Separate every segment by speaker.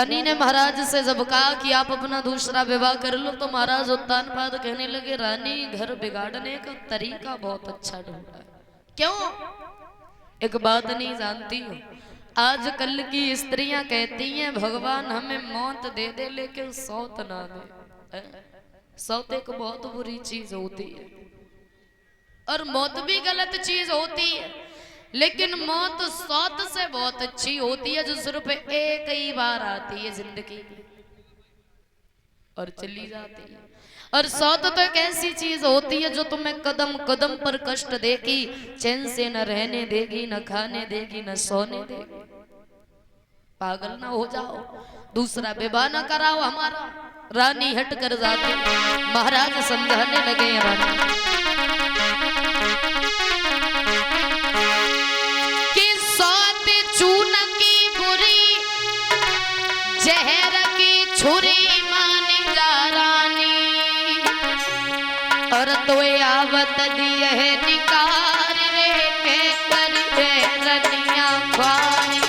Speaker 1: रानी ने महाराज से जब कहा कि आप अपना दूसरा विवाह कर लो, तो महाराज उत्तानपाद कहने लगे, रानी घर बिगाड़ने का तरीका बहुत अच्छा ढूंढा है। क्यों? एक बात नहीं जानती हो, आजकल की स्त्रियां कहती हैं भगवान हमें मौत दे दे लेकिन सौत ना दे। सौत एक बहुत बुरी चीज होती है और मौत भी गलत चीज होती है, लेकिन मौत सौत से बहुत अच्छी होती है, जो सिर्फ एक ही बार आती है जिंदगी और चली जाती है। और सौत तो एक ऐसी चीज होती है जो तुम्हें कदम कदम पर कष्ट देगी, चैन से न रहने देगी, न खाने देगी, न सोने देगी। पागल ना हो जाओ, दूसरा विवाह न कराओ हमारा। रानी हट कर जाती, महाराज समझाने लगे रानी कि सौत चून की बुरी, जहर की छुरी मानी जा रानी, और तो आवत दिए निकार रे के कर दे रनिया खानी।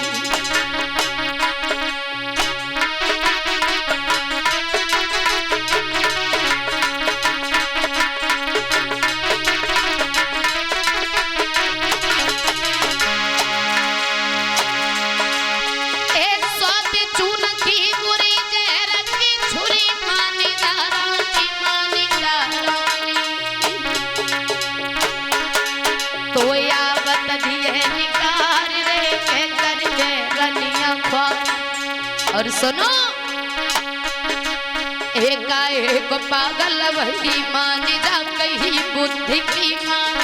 Speaker 1: और सुनो, एक पागल वही मानी जा कहीं बुद्धि की मान,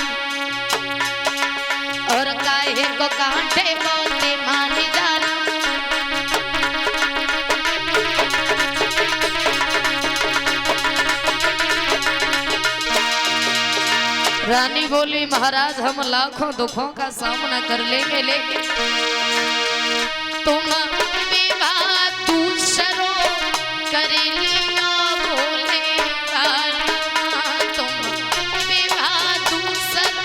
Speaker 1: और काहे को कांटे बोलते मानी जा। रानी बोली, महाराज हम लाखों दुखों का सामना कर लेंगे, लेकिन तुम विवाह दूसरों कर लिया बोले रामा, तुम विवाह दूसरों।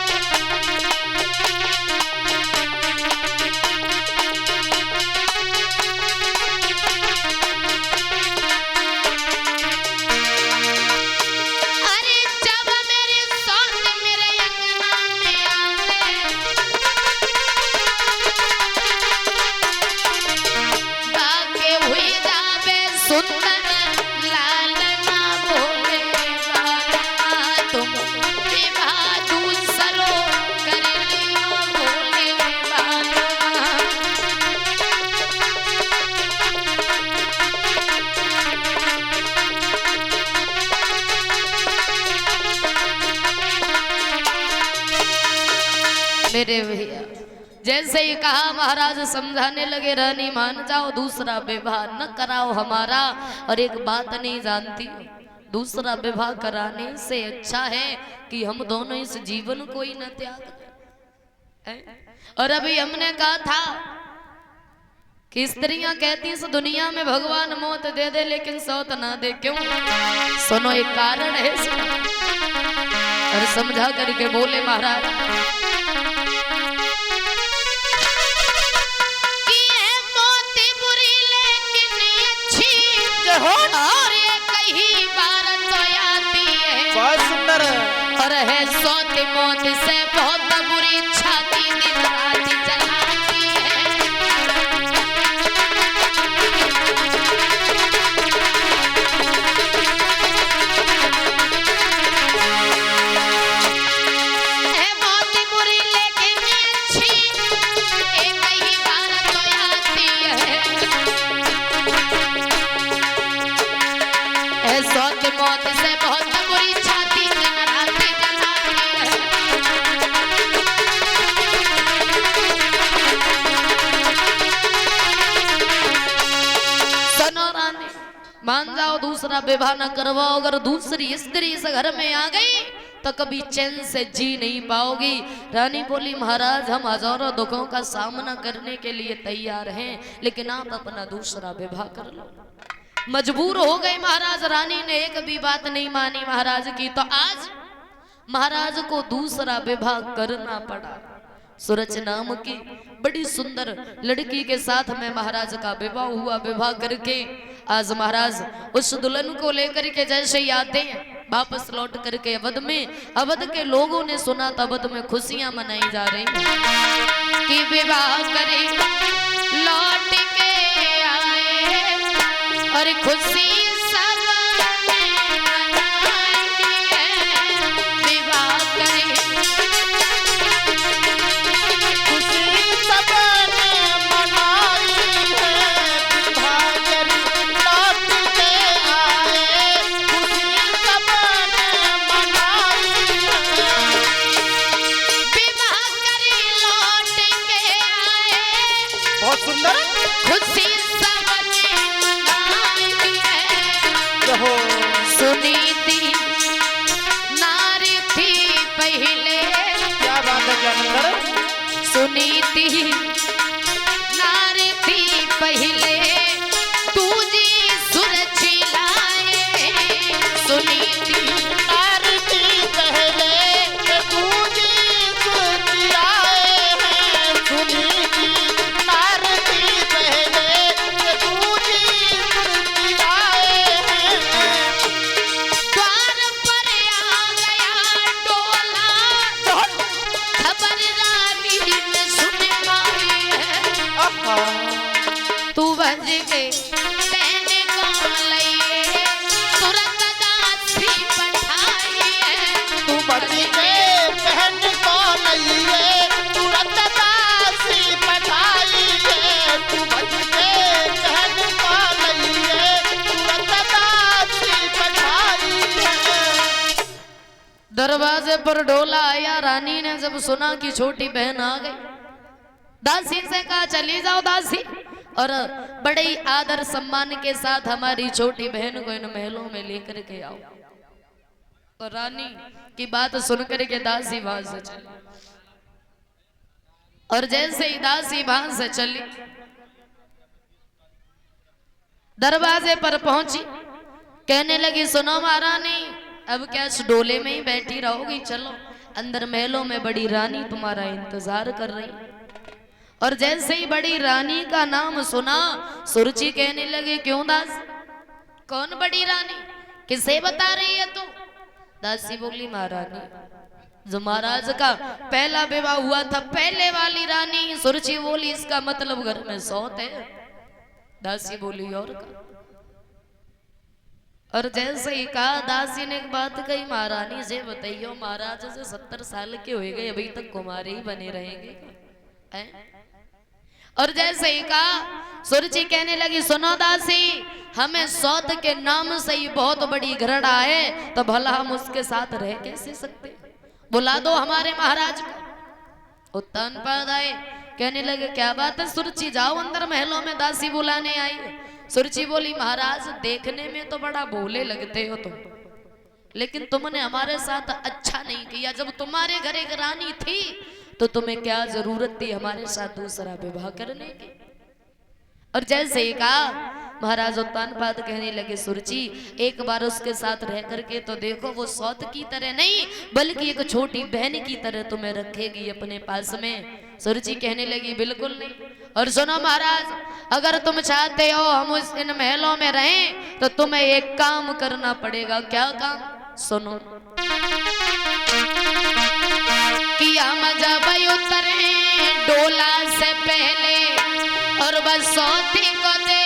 Speaker 1: अरे जब मेरी सौत मेरे अंगना में आवे, बाके हुई जावे सुंदर लालना बोले रामा, तुम विवाह दूसरों कर लियो बोले रामा। मेरे भैया जैसे ही कहा, महाराज समझाने लगे, रानी मान जाओ, दूसरा विवाह न कराओ हमारा। और एक बात नहीं जानती, दूसरा विवाह कराने से अच्छा है कि हम दोनों इस जीवन को ही न त्याग दें। और अभी हमने कहा था कि स्त्रियां कहती इस दुनिया में भगवान मौत दे दे लेकिन सौत ना दे। क्यों? सुनो, एक कारण है इसका। और समझा करके बोले महाराज और ये कहीं बार तो आती है, और है सौत मौत से बहुत बुरी, छाती दिन रात जलाती है। है मौत बुरी लेकिन अच्छी, ये कहीं बार तो आती है। सौत मौत से बहुत बुरी, छाती दिन रात जलाती है। सुनो रानी, मान जाओ, दूसरा विवाह न करवाओ। अगर दूसरी स्त्री इस घर में आ गई तो कभी चैन से जी नहीं पाओगी। रानी बोली, महाराज हम हजारों दुखों का सामना करने के लिए तैयार हैं, लेकिन आप अपना दूसरा विवाह कर लो। मजबूर हो गए महाराज, रानी ने एक भी बात नहीं मानी महाराज की। तो आज महाराज को दूसरा विवाह करना पड़ा। सूरज नाम की बड़ी सुंदर लड़की के साथ में महाराज का विवाह हुआ। विवाह करके आज महाराज उस दुल्हन को लेकर के जैसे ही आते हैं वापस लौट करके अवध में, अवध के लोगों ने सुना तो अवध में खुशियां मनाई जा रही कि विवाह करे लौट के आए और खुशी सुनीति नारी थी पहले तुझी सुरक्षी लाए। सुनीति नारी थी पहले तुझी सुरक्षी लाए। सुनीति नारी थी पहले तुझी सुरक्षी लाए। द्वार पर आ गया डोला खबर तू बज के कहने को लइए तुरंत दासी पठाई है। तू बज के कहने को लइए तुरंत दासी पठाई है। तू बज के कहने को लइए तुरंत दासी पठाई है। दरवाजे पर डोला आया। रानी ने जब सुना कि छोटी बहन आ गई, दासी से कहा चली जाओ दासी, और बड़े ही आदर सम्मान के साथ हमारी छोटी बहन को इन महलों में लेकर के आओ। और रानी की बात सुनकर के दासी वहां से चली, और जैसे ही दासी वहां से चली दरवाजे पर पहुंची, कहने लगी सुनो महारानी अब क्या इस डोले में ही बैठी रहोगी, चलो अंदर महलों में बड़ी रानी तुम्हारा इंतजार कर रही। और जैसे ही बड़ी रानी का नाम सुना सुरुचि कहने लगे क्यों दास, कौन बड़ी रानी, किसे बता रही है तू? दासी बोली महारानी जो महाराज का पहला विवाह हुआ था पहले वाली रानी। सुरुचि बोली इसका मतलब घर में सौत है। दासी बोली और का, और जैसे ही कहा दासी ने एक बात कही महारानी से बताइयो महाराज से 70 साल के हो गए अभी तक कुमारे ही बने रहेंगे हैं? और जैसे ही कहा सुरुचि कहने लगी सुनो दासी हमें सौत के नाम से ही बहुत बड़ी घृणा है, तो भला हम उसके साथ रह कैसे सकते, बुला दो हमारे महाराज को। उत्तान पद आए, कहने लगे क्या बात है सुरुचि, जाओ अंदर महलों में दासी बुलाने आई। सुरुचि बोली महाराज देखने में तो बड़ा भोले लगते हो तुम, लेकिन तुमने हमारे साथ अच्छा नहीं किया। जब तुम्हारे घर एक रानी थी तो तुम्हें क्या जरूरत थी हमारे साथ दूसरा विवाह करने की। और जैसे ही कहा महाराज उत्तानपाद कहने लगे सुरुचि एक बार उसके साथ रह करके तो देखो, वो सौत की तरह नहीं बल्कि एक छोटी बहन की तरह तुम्हें रखेगी अपने पास में। सुरुचि कहने लगी बिल्कुल नहीं। और सुनो महाराज अगर तुम चाहते हो हम इन महलों में रहें तो तुम्हें एक काम करना पड़ेगा। क्या काम? सुनो कि हम जब उतरे डोला से पहले और बस सौती को दे